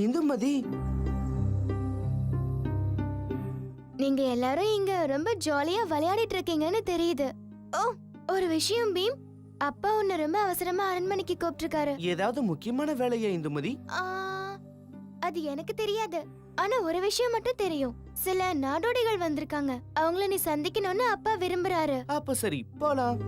இந்துமதி, நீங்க எல்லாரும் இங்க ரொம்ப ஜாலியா விளையாடிட்டு இருக்கீங்கன்னு தெரியுது. ஓ, ஒரு விஷயம் பீம், அப்பா உன்னை ரொம்ப அவசரமா அரண்மனைக்கு கூப்பிட்டிருக்காரு. ஏதாவது முக்கியமான வேலையா இந்துமதி? ஆ, அது எனக்கு தெரியாது. ஆனா ஒரு விஷயம் மட்டும் தெரியும். சில நாடோடிகள் வந்திருக்காங்க. அவங்கள நீ சந்திக்கணும்னு அப்பா விரும்புறாரு. அப்ப சரி, போலாம்.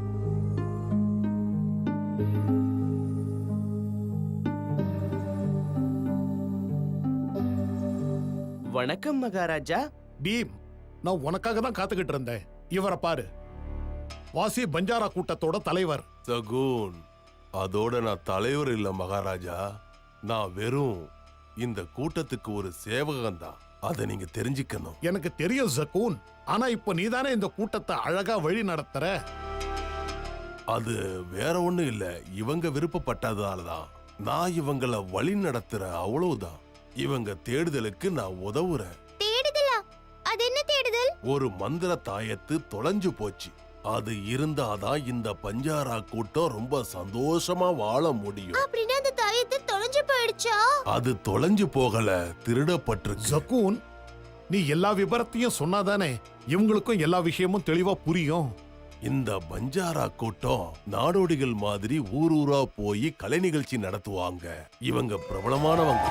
வணக்கம் மகாராஜா. பீம், நான் உனக்காக தான் காத்துக்கிட்டு இருந்தேன். இவரை பாரு, வாசி பஞ்சாரா கூட்டத்தோட தலைவர். சகூன், அதோட நான் தலைவர் இல்ல மகாராஜா. நான் வெறும் இந்த கூட்டத்துக்கு ஒரு சேவகன் தான். அதை நீங்க தெரிஞ்சுக்கணும். எனக்கு தெரியும் ஜக்கூன், ஆனா இப்ப நீதானே இந்த கூட்டத்தை அழகா வழி நடத்துற. அது வேற ஒண்ணு இல்ல, இவங்க விருப்பப்பட்டதாலதான் நான் இவங்கள வழி நடத்துறேன், அவ்வளவுதான். இவங்க தேடுதலுக்கு நான் உதவுறேன். தேடுதலா? அது என்ன தேடுதல்? ஒரு மந்திர தாயத்து தொலைஞ்சு போச்சு. அது இருந்தாதான் இந்த பஞ்சாரா கூட்டம் ரொம்ப சந்தோஷமா வாழ முடியும். அப்படின்னா அந்த தாயத்து தொலைஞ்சு போயிடுச்சா? அது தொலைஞ்சு போகல, திருடப்பட்டிருக்கு. ஜக்கூன், நீ எல்லா விபரத்தையும் சொன்னாதானே இவங்களுக்கும் எல்லா விஷயமும் தெளிவா புரியும். இந்த பஞ்சாரா கூட்டம் நாடோடிகள் மாதிரி ஊர் ஊரா போய் கலை நிகழ்ச்சி நடத்துவாங்க. இவங்க பிரபலமானவங்க.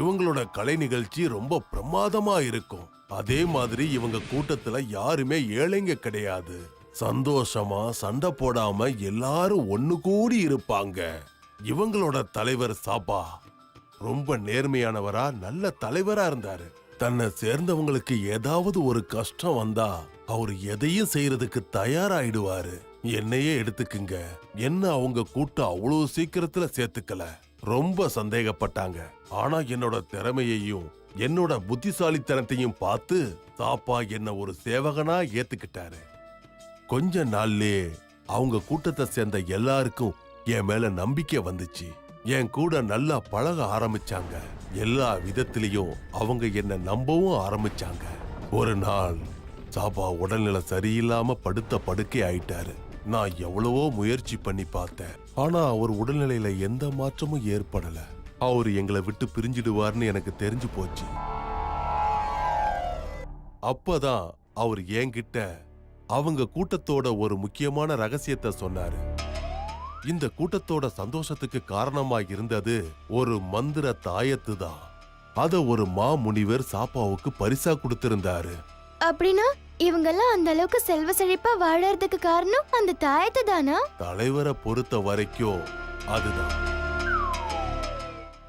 இவங்களோட கலை நிகழ்ச்சி ரொம்ப பிரமாதமா இருக்கும். அதே மாதிரி இவங்க கூட்டத்துல யாருமே ஏழைங்க கிடையாது. சந்தோஷமா சண்டை போடாம எல்லாரும் ஒண்ணு கூடி இருப்பாங்க. இவங்களோட தலைவர் சாபா ரொம்ப நேர்மையானவரா, நல்ல தலைவரா இருந்தாரு. தன்னை சேர்ந்தவங்களுக்கு ஏதாவது ஒரு கஷ்டம் வந்தா அவர் எதையும் செய்யறதுக்கு தயாராயிடுவாரு. என்னையே எடுத்துக்குங்க, என்ன அவங்க கூட்டம் அவ்வளவு சீக்கிரத்துல சேர்த்துக்கல. ரொம்ப சந்தேகப்பட்டாங்க. ஆனா என்னோட திறமையையும் என்னோட புத்திசாலித்தனத்தையும் பார்த்து சாப்பா என்ன ஒரு சேவகனா ஏத்துக்கிட்டாரு. கொஞ்ச நாள்லயே அவங்க கூட்டத்தை சேர்ந்த எல்லாருக்கும் என் மேல நம்பிக்கை வந்துச்சு. என் கூட நல்லா பழக ஆரம்பிச்சாங்க. எல்லா விதத்திலையும் அவங்க என்ன நம்பவும் ஆரம்பிச்சாங்க. ஒரு நாள் சாபா உடல்நிலை சரியில்லாம படுத்த படுக்கை ஆயிட்டாரு. நான் எவ்வளவோ முயற்சி பண்ணி பார்த்தேன். ஆனா அவர் உடல்நிலையில எந்த மாற்றமும் ஏற்படல. அவரு எங்களை விட்டு பிரிஞ்சிடுவார்னு எனக்கு தெரிஞ்சு போச்சு. அப்பதான் அவர் என்கிட்ட அவங்க கூட்டத்தோட ஒரு முக்கியமான ரகசியத்தை சொன்னாரு. இந்த கூட்டத்தோட சந்தோஷத்துக்கு காரணமா இருந்தது ஒரு மந்திர தாயத்து தான். அத ஒரு மாமுனிவர் சாப்பாவுக்கு பரிசா கொடுத்திருந்தாரு. அப்படின்னா இவங்கெல்லாம் அந்த அளவுக்கு செல்வ செழிப்பா வாழறதுக்கு காரணம் அந்த தாயத்து தானா? தலைவரை பொறுத்த வரைக்கும் அதுதான்.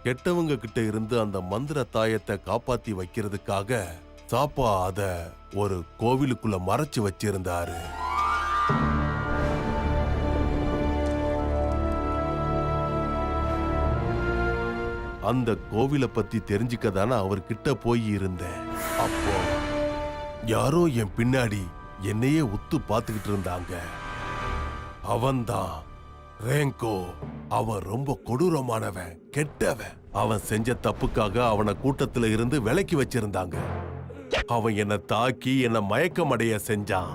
கெட்டவங்க கிட்ட இருந்து அந்த மந்திர தாயத்தை காப்பாத்தி வைக்கிறதுக்காக சாப்பா அத ஒரு கோவிலுக்குள்ள மறைச்சு வச்சிருந்தாரு. அந்த கோவிலை பத்தி தெரிஞ்சுக்கதான அவர்கிட்ட போய் இருந்தேன். அப்போ யாரோ என் பின்னாடி என்னையே உத்து பார்த்துக்கிட்டு இருந்தாங்க. அவன்தான் ரேங்கோ. அவன் ரொம்ப கொடூரமானவன், கெட்டவன். அவன் செஞ்ச தப்புக்காக அவனை கூட்டத்துல இருந்து விலக்கி வச்சிருந்தாங்க. அவன் என்னை தாக்கி என்னை மயக்கம் அடைய செஞ்சான்.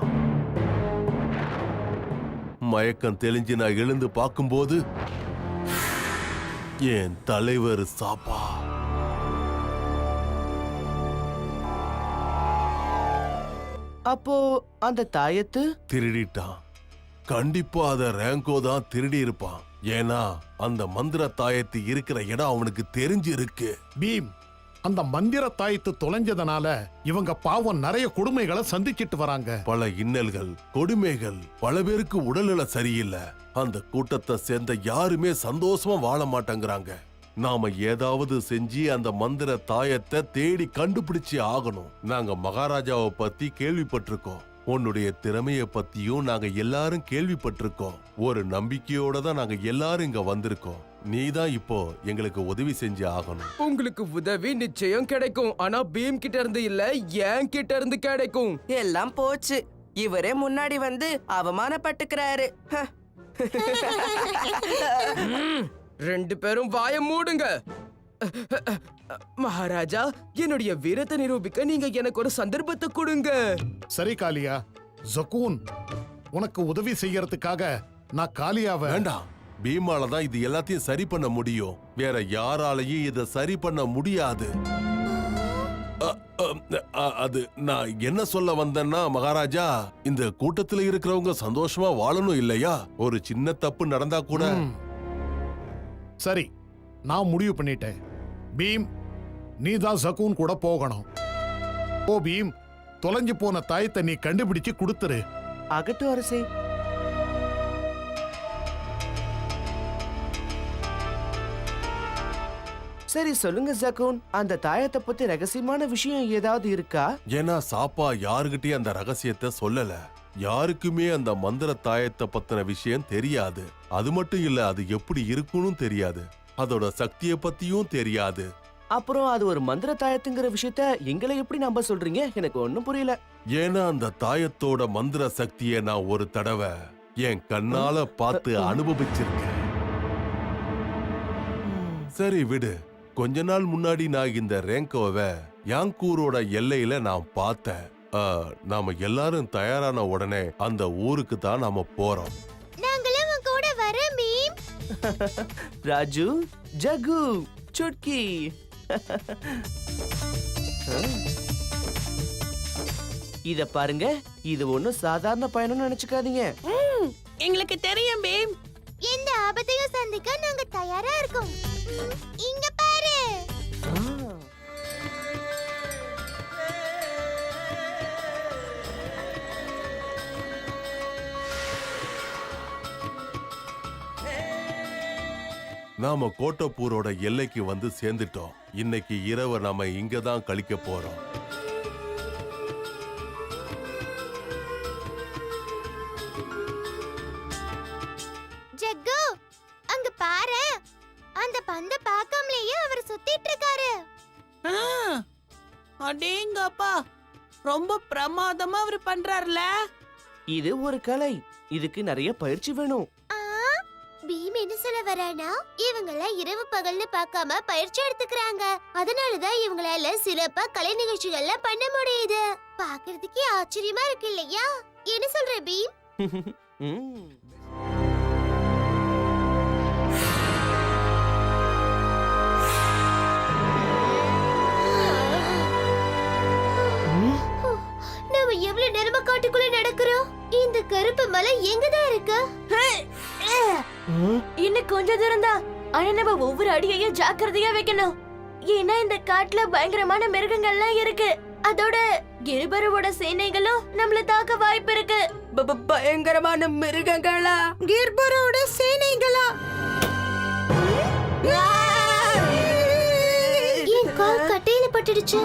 மயக்கம் தெளிஞ்சு நான் எழுந்து பார்க்கும்போது என் தலைவர் சாப்பா. அப்போ அந்த தாயத்து திருடிட்டான். கண்டிப்பா அத ரேங்கோ தான் திருடி இருப்பான். ஏன்னா அந்த மந்திர தாயத்து இருக்கிற இடம் அவனுக்கு தெரிஞ்சு இருக்கு. பீம், அந்த மந்திர தாயத்து தொலைஞ்சதுனால இவங்க பாவம் நிறைய கொடுமைகளை சந்திச்சிட்டு வராங்க. பல இன்னல்கள், கொடுமைகள், பல பேருக்கு உடல்நிலை சரியில்லை. அந்த கூட்டத்தை சேர்ந்த யாருமே சந்தோஷமா வாழ மாட்டேங்கிறாங்க. நாம ஏதாவது செஞ்சு அந்த மந்திர தாயத்தை தேடி கண்டுபிடிச்சு ஆகணும். நாங்க மகாராஜாவை பத்தி கேள்விப்பட்டிருக்கோம். உன்னுடைய திறமைய பத்தியும் நாங்க எல்லாரும் கேள்விப்பட்டிருக்கோம். ஒரு நம்பிக்கையோட தான் நாங்க எல்லாரும் இங்க வந்திருக்கோம். நீதான் இப்போ எங்களுக்கு உதவி செஞ்சு ஆகணும். உங்களுக்கு உதவி நிச்சயம் கிடைக்கும். ஆனா பீம் கிட்ட இருந்து இல்ல, என் கிட்ட இருந்து கிடைக்கும். எல்லாம் போச்சு. இவரே முன்னாடி வந்து அவமானப்பட்டுக்கிறாரு. ரெண்டு பேரும் வாய மூடுங்க. மகாராஜா, என்னுடைய வீரத்தை நிரூபிக்க நீங்க எனக்கு ஒரு சந்தர்ப்பத்தை கொடுங்க. சரி காளியா. ஜக்கூன், உனக்கு உதவி செய்யறதுக்காக நான் காளியாவை வேண்டாம், பீமால தான் இது எல்லாத்தையும் சரி பண்ண முடியும். வேற யாராலையும் இத சரி பண்ண முடியாது. அது நான் என்ன சொல்ல வந்தேன்னா மகாராஜா, இந்த கூட்டத்துல இருக்கிறவங்க சந்தோஷமா வாழணும் இல்லையா? ஒரு சின்ன தப்பு நடந்தா கூட. சரி, நான் முடிவு பண்ணிட்டேன். பீம், நீ தான் சகூன் கூட போகணும். ஓ பீம், தொலைஞ்சு போன தாயத்தை நீ கண்டுபிடிச்சு கொடுத்துரு. ஆகட்டும் அரசே. சரி சொல்லுங்க ஜக்கூன், அந்த தாயத்தை பத்தி ரகசியமான விஷயம் ஏதாவது இருக்கா? ஏன்னா சாப்பா யாருகிட்டயும் அந்த ரகசியத்தை சொல்லல. யாருக்குமே அந்த மந்திர தாயத்தை பத்தின விஷயம் தெரியாது. அது மட்டும் இல்ல, அது எப்படி இருக்குன்னு தெரியாது. அதோட சக்தியை பத்தியும் தெரியாது. அப்புறம் அது ஒரு மந்திர தாயத்துங்கிற விஷயத்த எங்களை எப்படி நம்ப சொல்றீங்க? எனக்கு ஒண்ணும் புரியல. ஏன்னா அந்த தாயத்தோட மந்திர சக்தியை நான் ஒரு தடவை என் கண்ணால பார்த்து அனுபவிச்சிருக்கேன். சரி விடு. கொஞ்ச நாள் முன்னாடி நான் இந்த ரேங்கோவை யாங்கூரோட எல்லையில நான் பார்த்தேன். நாம எல்லாரும் தயாரான உடனே அந்த ஊருக்கு தான் நாம போறோம். நாங்களும் உங்க கூட வரோம் பீம். ராஜு, ஜகு, சுட்கி. இத பாருங்க, இது ஒண்ணும் சாதாரண பயணம்னு நினைச்சுக்காதீங்க. எங்களுக்கு தெரியும் பீம். எந்த ஆபத்தையும் சந்திக்க நாங்க தயாரா இருக்கோம். இங்க பாரு. நாம கோட்டப்பூரோட எல்லைக்கு வந்து சேர்ந்துட்டோம். இன்னைக்கு இரவு நாம இங்க தான் கழிக்க போறோம். ஜக்கு, அங்க பாரு. அந்த பந்த பார்க்காமலேயே அவர் சுத்திட்டு இருக்காரு. அடேங்கப்பா, ரொம்ப பிரமாதமா அவர் பண்றாருல. இது ஒரு கலை. இதுக்கு நிறைய பயிற்சி வேணும். பீம் என்ன சொல்ல வரானா, இவங்கெல்லாம் இரவு பகல்னு பார்க்காம பயிற்சி எடுத்துக்கிறாங்க. அதனாலதான் இவங்களால சிறப்பா கலை நிகழ்ச்சிகள்லாம் பண்ண முடியுது. பாக்குறதுக்கே ஆச்சரியமா இருக்கு இல்லையா? என்ன சொல்ற பீம்? ம். நாம எவ்வளவு நேரமா காட்டுக்குள்ள நடக்கிறோம். இந்த கருப்பு மலை எங்கதான் இருக்கு? இன்னும் கொஞ்ச தூரம் தான். ஆனா நம்ம ஒவ்வொரு அடியையும் ஜாக்கிரதையா வைக்கணும். ஏன்னா இந்த காட்டுல பயங்கரமான மிருகங்கள்லாம் இருக்கு. அதோட கிரிபரோட சேனைகளும் நம்மள தாக்க வாய்ப்பு இருக்கு. பயங்கரமான மிருகங்களா? கிர்பரோட சேனைகளா? என் கால் கட்டையில பட்டுடுச்சு.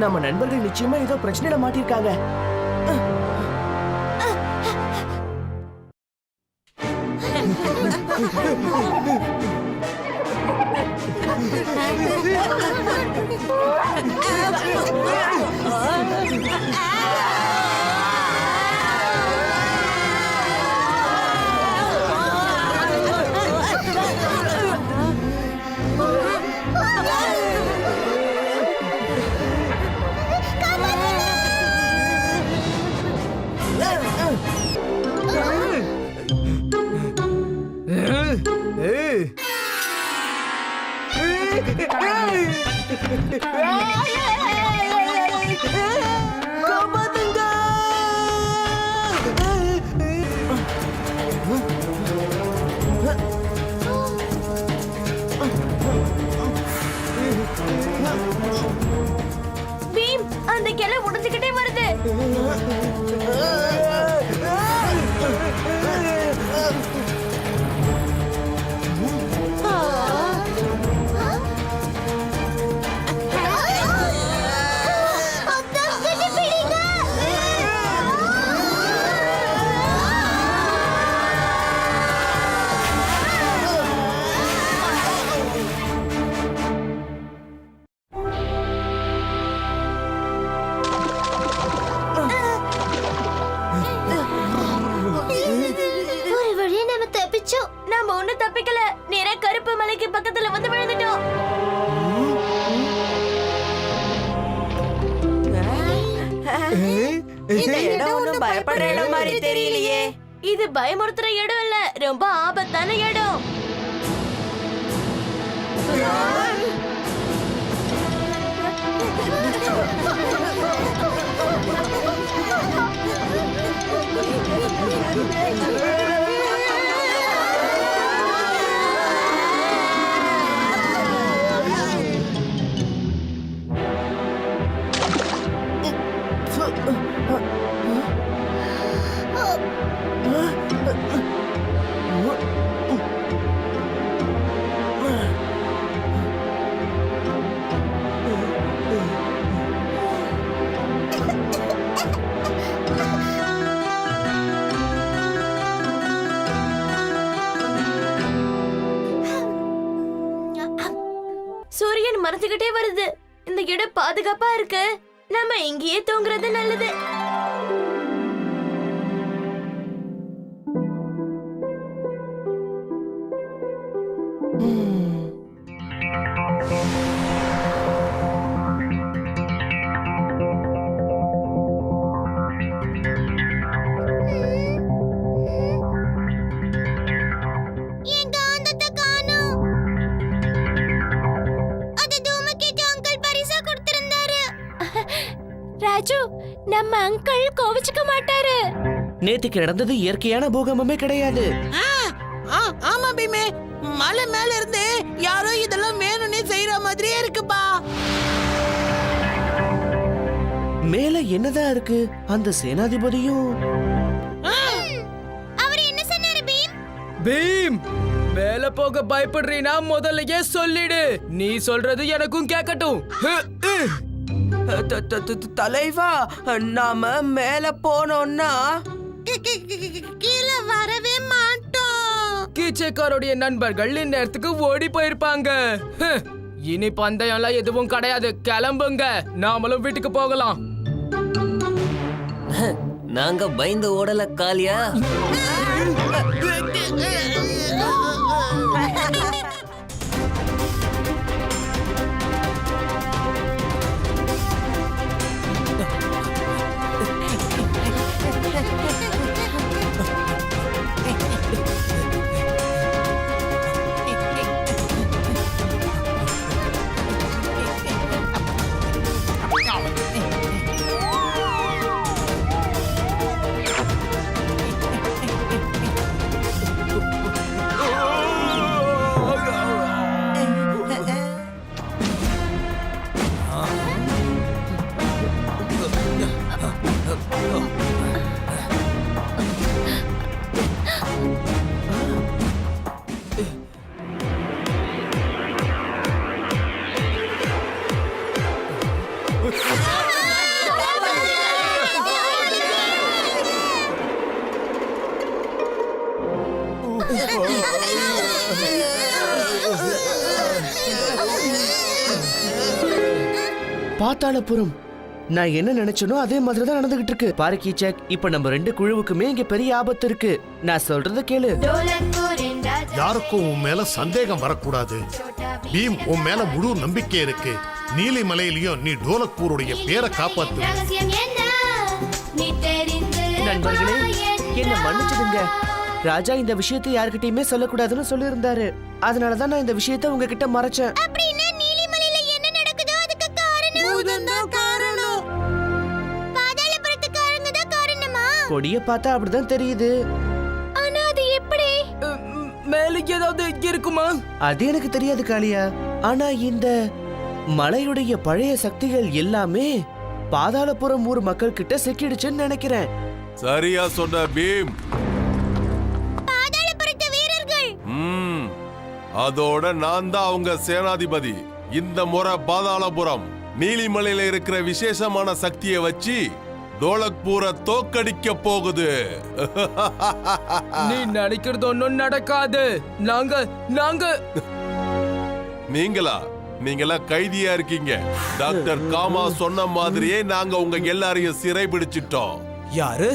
நம்ம நண்பர்கள் நிச்சயமா ஏதோ பிரச்சனையில மாட்டிருக்காங்க. பீம், அந்த கிளை உடைஞ்சுக்கிட்டே வருது. கருப்பு மலைக்கு பக்கத்துல வந்து விழுந்துட்டோம். இந்த இடம் ஒண்ணும் பயப்படுற இடம் மாதிரி தெரியலையே. இது பயமுறுத்துற இடம் இல்ல, ரொம்ப ஆபத்தான இடம். சூரியன் மறைஞ்சுக்கிட்டே வருது. இந்த இடம் பாதுகாப்பா இருக்கு. நம்ம இங்கேயே தூங்குறது நல்லது. என் காந்தத்தை காணோம். அது தூமகேது அங்கிள் பரிசா கொடுத்திருந்தாரு. ராஜு, நம்ம அங்கிள் கோவிச்சுக்க மாட்டாரு. நேத்துக்கு நடந்தது இயற்கையான பூகம்பமே கிடையாது. ஆமா பீமே, மலை மேல இருந்து யாரோ இதெல்லாம் வேணும்னே செய்யற மாதிரியே இருக்குப்பா. மேல என்னதான் இருக்கு? அந்த சேனாதிபதியும் அவர் என்ன சொன்னாரு பீம்? பீம், மேல போக பயப்படுறீனா முதல்லயே சொல்லிடு. நீ சொல்றது எனக்கும் கேட்கட்டும். தலைவா, நாம மேல போனோம்னா கீழே வரவே மாட்டோம். கீச்சைக்காரோடைய நண்பர்கள் இந்நேரத்துக்கு ஓடி போயிருப்பாங்க. இனி பந்தயம்லாம் எதுவும் கிடையாது. கிளம்புங்க, நாமளும் வீட்டுக்கு போகலாம். நாங்க பயந்து ஓடல காலியா. பாத்தாளபுரம். நான் என்ன நினைச்சனோ அதே மாதிரி தான் நடந்துகிட்டு இருக்கு. பாரு கீச்சக், இப்ப நம்ம ரெண்டு குழுவுக்குமே இங்க பெரிய ஆபத்து இருக்கு. நான் சொல்றத கேளு. யாருக்கும் உன் மேல சந்தேகம் வரக்கூடாது. பீம், உன் மேல முழு நம்பிக்கை இருக்கு. நீலிமலையிலயும் நீ டோலக்பூருடைய பேரை காப்பாத்து. நண்பர்களே, என்ன மன்னிச்சிடுங்க. ராஜா இந்த விஷயத்தை யார்கிட்டயுமே சொல்லக்கூடாதுன்னு சொல்லியிருந்தாரு. அதனாலதான் நான் இந்த விஷயத்தை உங்ககிட்ட மறைச்சேன். அப்படின்னா நீலிமலையில என்ன நடக்குதோ அதுக்கு காரணம் பாதாளபுரத்துக்காரங்க தான் காரணமா? கொடிய பார்த்தா அப்படிதான் தெரியுது. ஆனா அது எப்படி? மேல ஏதாவது இருக்குமா? அது எனக்கு தெரியாது காளியா. ஆனா இந்த மலையுடைய பழைய சக்திகள் எல்லாமே பாதாளபுரம் ஊர் மக்கள் கிட்ட சிக்கிடுச்சுன்னு நினைக்கிறேன். சரியா சொன்ன பீம். பாதாளபுரத்து வீரர்கள். அதோட நான் தான் அவங்க சேனாதிபதி. இந்த முறை பாதாளபுரம் நீலிமலையில இருக்கிற விசேஷமான சக்தியை வச்சு டோலக்பூரை தோக்கடிக்க போகுது. நீ நினைக்கிறது ஒன்னும் நடக்காது. நாங்க நீங்களா கைதியா இருக்கீங்க. டாக்டர் காமா சொன்ன மாதிரியே நாங்க உங்க எல்லாரையும் சிறை பிடிச்சிட்டோம். யாரு?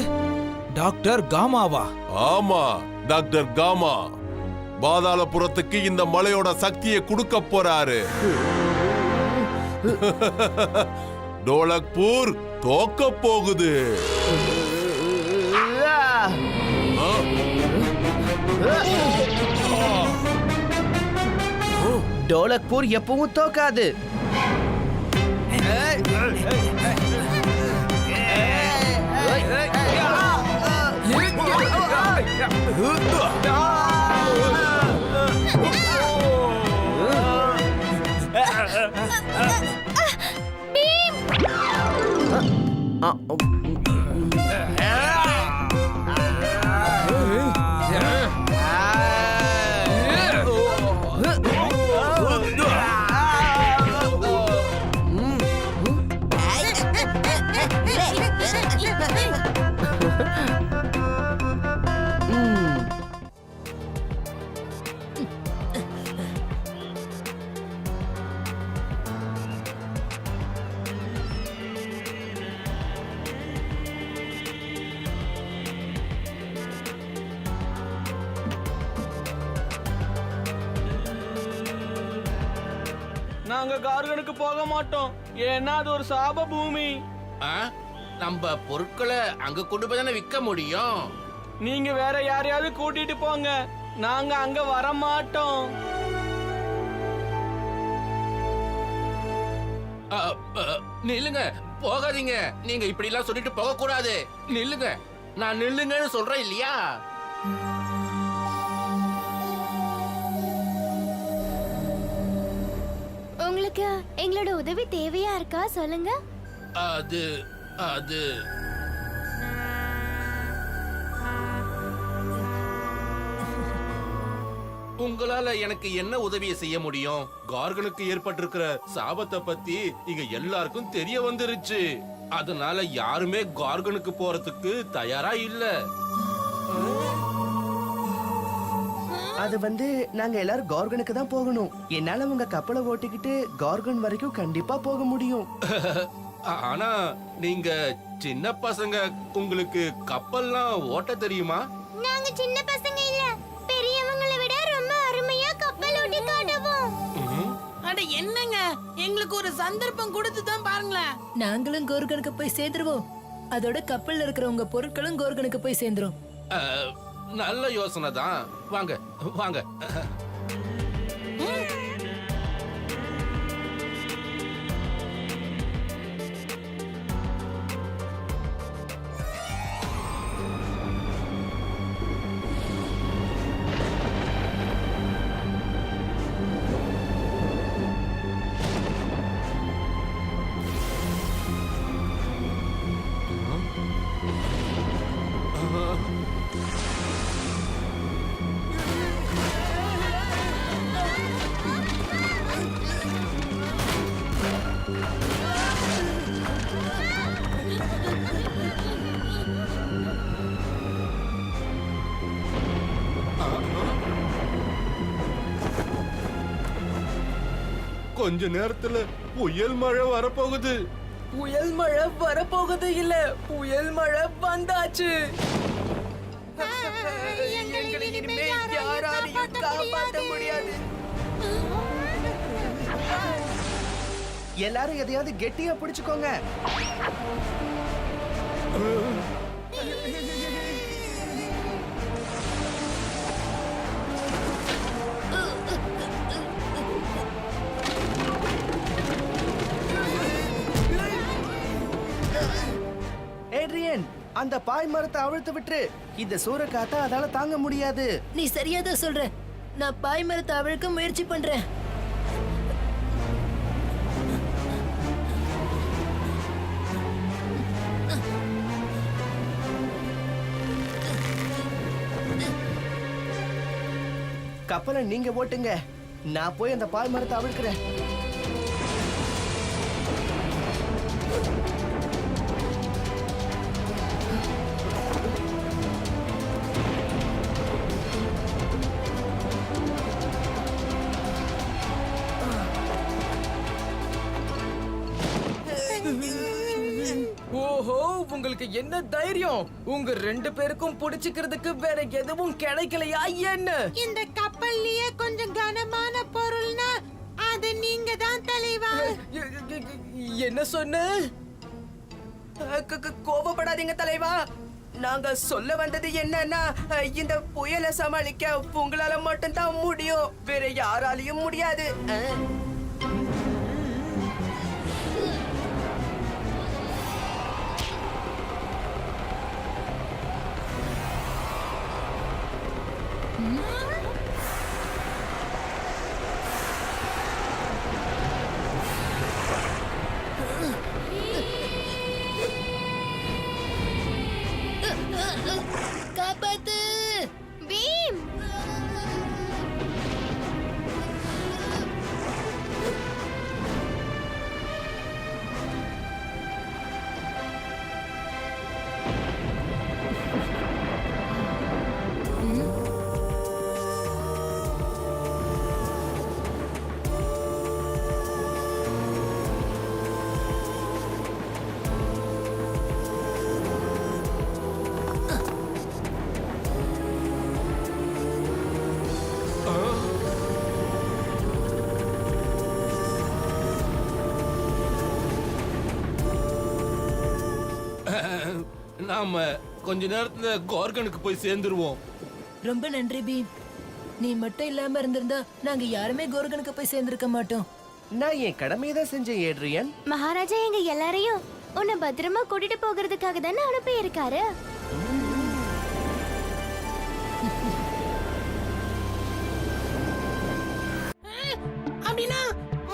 டாக்டர் காமாவா? ஆமா, டாக்டர் காமா. பாதாளபுரத்துக்கு இந்த மலையோட சக்தியை கொடுக்க போறாரு. டோலக்பூர் தோக்க போகுது. டோலக்பூர் எப்பவும் தோக்காது. நாங்க கார்கனுக்கு போக மாட்டோம், ஏன்னா அது ஒரு சாப பூமி. நம்ம பொருட்களை அங்க கொண்டு போய் தானே விற்க முடியும். நீங்க வேற யாரையாவது கூட்டிட்டு போங்க, நாங்க அங்க வர மாட்டோம். நில்லுங்க, போகாதீங்க. நீங்க இப்படி எல்லாம் சொல்லிட்டு போக கூடாது. நில்லுங்க, நான் நில்லுங்கன்னு சொல்றேன் இல்லையா? உங்களுக்கு எங்களோட உதவி தேவையா இருக்கா சொல்லுங்க. அது அது உங்களால எனக்கு என்ன உதவியை செய்ய முடியும்? கார்கனுக்கு ஏற்பட்டிருக்கிற சாபத்தை பத்தி இங்க எல்லாருக்கும் தெரிய வந்துருச்சு. அதனால யாருமே கார்கனுக்கு போறதுக்கு தயாரா இல்ல. அது நாங்க எல்லாரும் கார்கனுக்கு தான் போகணும். என்னால உங்க கப்பலை ஓட்டிக்கிட்டு கார்கன் வரைக்கும் கண்டிப்பா போக முடியும். ஆனா நீங்க சின்ன பசங்க, உங்களுக்கு கப்பல்லாம் ஓட்ட தெரியுமா? நாங்க சின்ன பசங்க இல்ல, பெரியவங்களை விட ரொம்ப அருமையா கப்பல் ஓட்டி காட்டுவோம். அட என்னங்க, எங்களுக்கு ஒரு சந்தர்ப்பம் கொடுத்து தான் பாருங்களேன். நாங்களும் கோர்கனுக்கு போய் சேர்ந்துருவோம். அதோட கப்பல்ல இருக்கிற உங்க பொருட்களும் கோர்கனுக்கு போய் சேர்ந்துரும். நல்ல யோசனை தான். வாங்க வாங்க. கொஞ்ச நேரத்துல புயல் மழை வரப்போகுது. புயல் மழை வரப்போகுது இல்ல, புயல் மழை வந்தாச்சு. எங்களை இனிமே யாராலையும் காப்பாற்ற முடியாது. எல்லாரும் எதையாவது கெட்டியா பிடிச்சுக்கோங்க. ஏட்ரியன், அந்த பாய் மரத்தை அவிழ்த்து விட்டுரு. இந்த சூறைக்காத்த அதால தாங்க முடியாது. நீ சரியாதான் சொல்ற. நான் பாய் மரத்தை அவிழ்க்க முயற்சி பண்றேன். கப்பலை நீங்க ஓட்டுங்க, நான் போய் அந்த பாய் மரத்தை அவிழ்க்கிறேன். ஓஹோ, உங்களுக்கு என்ன தைரியம்? உங்க ரெண்டு பேருக்கும் புடிச்சுக்கிறதுக்கு வேற எதுவும் கிடைக்கலையா என்ன? இந்த கப்பல் என்ன சொன்ன? கோபப்படாதீங்க தலைவா. நாங்க சொல்ல வந்தது என்னன்னா, இந்த புயலை சமாளிக்க உங்களால மட்டும்தான் முடியும், வேற யாராலையும் முடியாது. காப்பாத்து பீம் நாம கொஞ்ச நேரத்துல கார்கனுக்கு போய் சேர்ந்துருவோம். ரொம்ப நன்றி பீம். நீ மட்டும் இல்லாம இருந்திருந்தா நாங்க யாருமே கோர்கனுக்கு போய் சேர்ந்திருக்க மாட்டோம். நான் என் கடமையை தான் செஞ்சேன் ஏட்ரியன். மகாராஜா எங்க எல்லாரையும் உன்னை பத்திரமா கூட்டிட்டு போகிறதுக்காக தானே அனுப்பி இருக்காரு. அப்படின்னா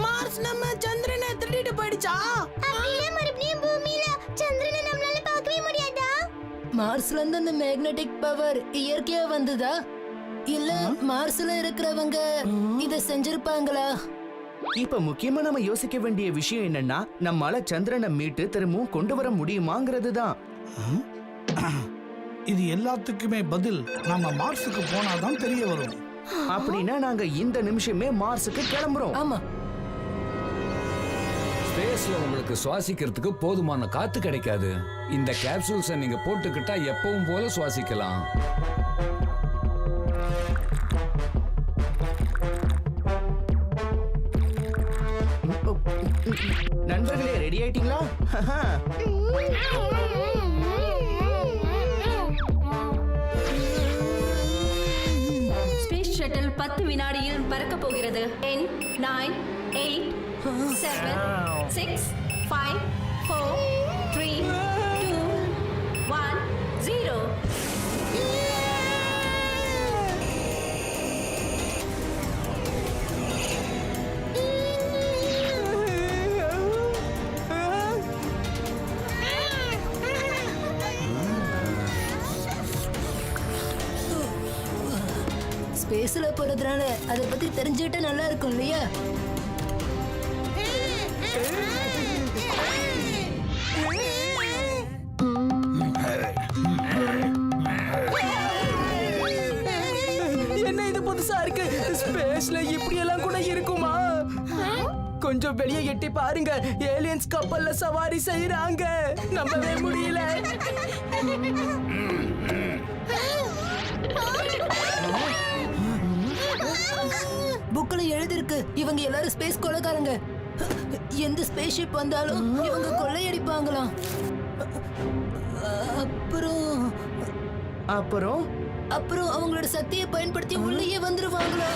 மார்ஸ் நம்ம சந்திரனை திருடிட்டு போயிடுச்சா? அப்படியே மறுபடியும் பூமியில சந்திரனை நம்மளால பார்க்கவே முடியாதா? மார்ஸ்ல இருந்து அந்த மேக்னெட்டிக் பவர் இயற்கையா வந்ததா இல்ல மார்ஸ்ல இருக்கிறவங்க இத செஞ்சிருப்பாங்களா? இப்ப முக்கியமா நம்ம யோசிக்க வேண்டிய விஷயம் என்னன்னா, நம்மால சந்திரனை மீட்டு திரும்பவும் கொண்டு வர முடியுமாங்கிறது தான். இது எல்லாத்துக்குமே பதில் நாம மார்ஸுக்கு போனாதான் தெரிய வரும். அப்படின்னா நாங்க இந்த நிமிஷமே மார்ஸுக்கு கிளம்புறோம். ஆமா, ஸ்பேஸ்ல உங்களுக்கு சுவாசிக்கிறதுக்கு போதுமான காத்து கிடைக்காது. இந்த கேப்சூல்ஸை நீங்க போட்டுக்கிட்டா எப்பவும் போல சுவாசிக்கலாம். நண்பர்களே, ரெடி ஆயிட்டீங்களா? ஸ்பேஸ் ஷட்டில் 10 வினாடியில் பறக்க போகிறது. 10 9 8 7 6 5 4 3 2 1 0. ஸ்பேஸ்ல போறதுனால அதை பத்தி தெரிஞ்சுக்கிட்டா நல்லா இருக்கும் இல்லையா? என்ன இது புதுசா இருக்கு? ஸ்பேஸ்ல இப்படி எல்லாம் கூட இருக்குமா? கொஞ்சம் வெளியே எட்டி பாருங்க, ஏலியன்ஸ் கப்பல்ல சவாரி செய்யறாங்க. நம்பவே முடியல. புக்ல எழுதிருக்கு இவங்க எல்லாரும் ஸ்பேஸ் கொலைக்காரங்க. எந்த ஸ்பேஸ் ஷிப் வந்தாலும் இவங்க கொள்ளையடிப்பாங்களாம். அப்புறம் அப்புறம் அப்புறம் அவங்களோட சக்தியை பயன்படுத்தி உள்ளேயே வந்துருவாங்களா?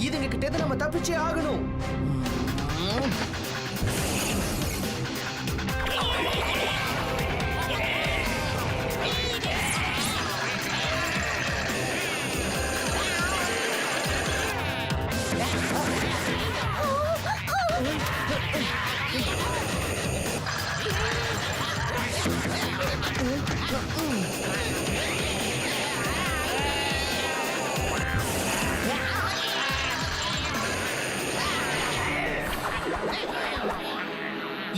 இதுங்க கிட்ட இருந்து நம்ம தப்பிச்சே ஆகணும்.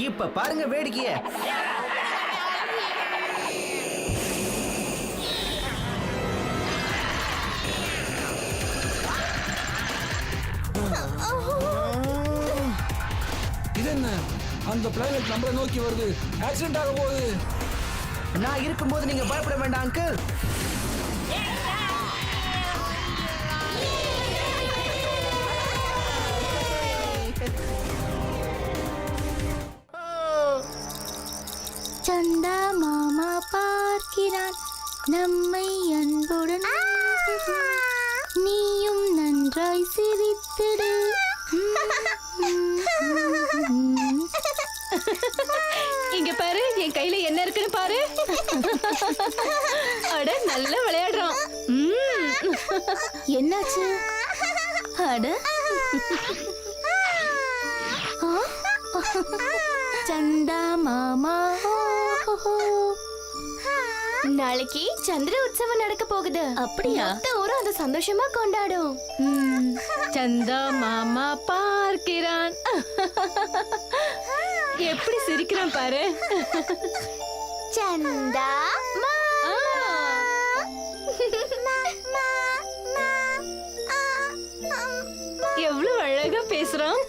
இப்ப பாருங்க வேடிக்கைய. இது என்ன? அந்த பிளானட் நம்மள நோக்கி வருது. ஆக்சிடென்ட் ஆக போகுது. நான் இருக்கும்போது நீங்க பயப்பட வேண்டாம் அங்கிள். சந்தா மாமா பார்க்கிறான் நம்மை அன்புடன். நீயும் நன்றாய் சிரித்திடு. இங்க பாரு, என் கையில என்ன இருக்குன்னு பாரு. அட, நல்லா விளையாடுறான். என்னாச்சு? அட, சந்தா மாமா. நாளைக்கு சந்திர உற்சவம் நடக்க போகுது. அப்படியா? ஊரும் அதை சந்தோஷமா கொண்டாடும். சந்தா மாமா பார்க்கிறான். எப்படி சிரிக்கிறான் பாரு. சந்தா எவ்வளவு அழகா பேசுறான்.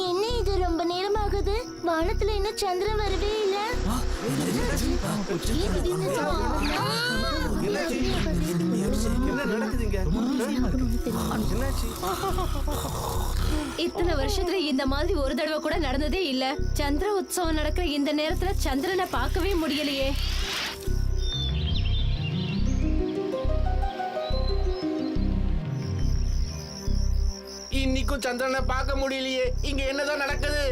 என்ன இது, ரொம்ப நேரமாகுது. வானத்துல இன்னும் சந்திரன் வரவே இல்ல. இத்தனை வருஷத்துல இந்த மாதிரி ஒரு தடவை கூட நடந்ததே இல்ல. சந்திர உற்சவம் நடக்கிற இந்த நேரத்துல சந்திரனை பார்க்கவே முடியலையே. இன்னைக்கும் சந்திரனை பார்க்க முடியலையே. இங்க என்னதான் நடக்குது?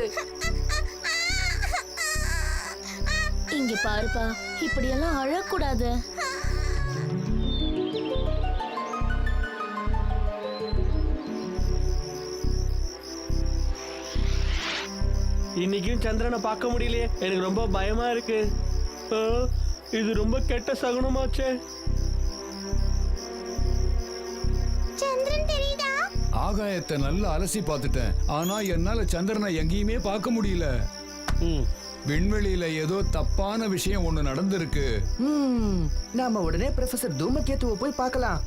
இங்க பாருப்பா, இப்படியெல்லாம் அழக்கூடாது. இன்னைக்கும் சந்திரனை பார்க்க முடியலையே. எனக்கு ரொம்ப பயமா இருக்கு. இது ரொம்ப கெட்ட சகுனமாச்சே. சந்திரன் தெரியுதா? ஆகாயத்தை நல்லா அலசி பார்த்துட்டேன். ஆனா என்னால சந்திரனை எங்கேயுமே பார்க்க முடியல. விண்வெளியில ஏதோ தப்பான விஷயம் ஒண்ணு நடந்திருக்கு. நாம உடனே ப்ரொஃபசர் தூமகேத்துவை போய் பார்க்கலாம்.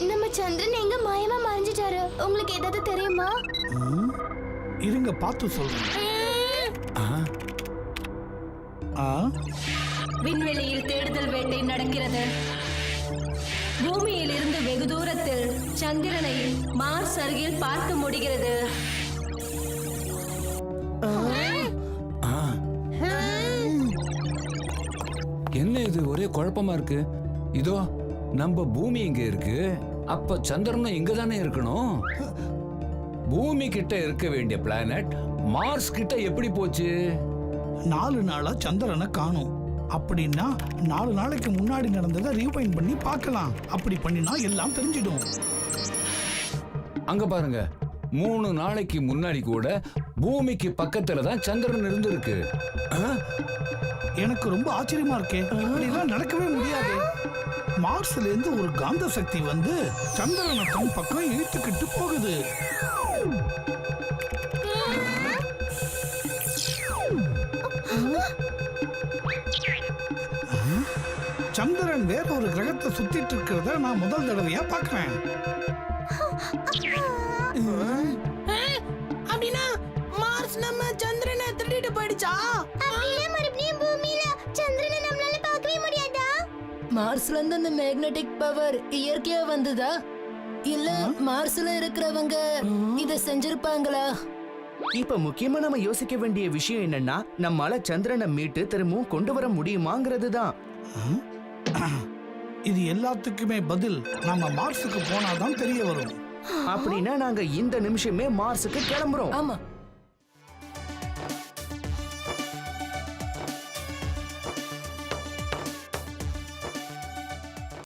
நம்ம சந்திரன் எங்க மாயமா மறைஞ்சிட்டாரு? உங்களுக்கு ஏதாவது தெரியுமா? இருங்க, பார்த்து சொல்றேன். விண்வெளியில் தேடுதல் வேட்டை நடக்கிறது. பூமியில் இருந்து வெகு தூரத்தில் சந்திரனை மார்ஸ் அருகில் பார்க்க முடிகிறது. என்ன இது, ஒரே குழப்பமா இருக்கு. இதோ நம்ம பூமி இங்க இருக்கு. அப்ப சந்திரனும் இங்க தானே இருக்கணும். பூமி கிட்ட இருக்க வேண்டிய பிளானட் மார்ஸ் கிட்ட எப்படி போச்சு? 4 நாளா சந்திரனை காணோம். அப்படின்னா 4 நாளைக்கு முன்னாடி நடந்ததை ரீவைண்ட் பண்ணி பார்க்கலாம். அப்படி பண்ணினா எல்லாம் தெரிஞ்சிடும். அங்க பாருங்க, 3 நாளைக்கு முன்னாடி கூட பூமிக்கு பக்கத்துல தான் சந்திரன் இருந்திருக்கு. எனக்கு ரொம்ப ஆச்சரியமா இருக்கே. இப்படிலாம் நடக்கவே முடியாது. மார்ஸ்ல இருந்து ஒரு காந்த சக்தி வந்து சந்திரனை தன் பக்கம் இழுத்துக்கிட்டு போகுது. சந்திரன் வேற ஒரு கிரகத்தை சுத்திட்டு இருக்கிறத நான் முதல் தடவையா பார்க்கிறேன். அப்படின்னா மார்ஸ் நம்ம சந்திரனை திருடிட்டு போயிடுச்சா? அப்படியே மறுபடியும் பூமியில சந்திரனை நம்மளால பார்க்கவே முடியாதா? மார்ஸ்ல இருந்து அந்த மேக்னெட்டிக் பவர் இயற்கையா வந்ததா இல்ல மார்ஸ்ல இருக்கிறவங்க இத செஞ்சிருப்பாங்களா? இப்ப முக்கியமா நம்ம யோசிக்க வேண்டிய விஷயம் என்னன்னா, நம்மால சந்திரனை மீட்டு திரும்பவும் கொண்டு வர முடியுமாங்கிறது தான். இது எல்லாத்துக்குமே பதில் நாம மார்ஸுக்கு போனாதான் தெரிய வரும். அப்படின்னா நாங்க இந்த நிமிஷமே மார்ஸுக்கு கிளம்புறோம். ஆமா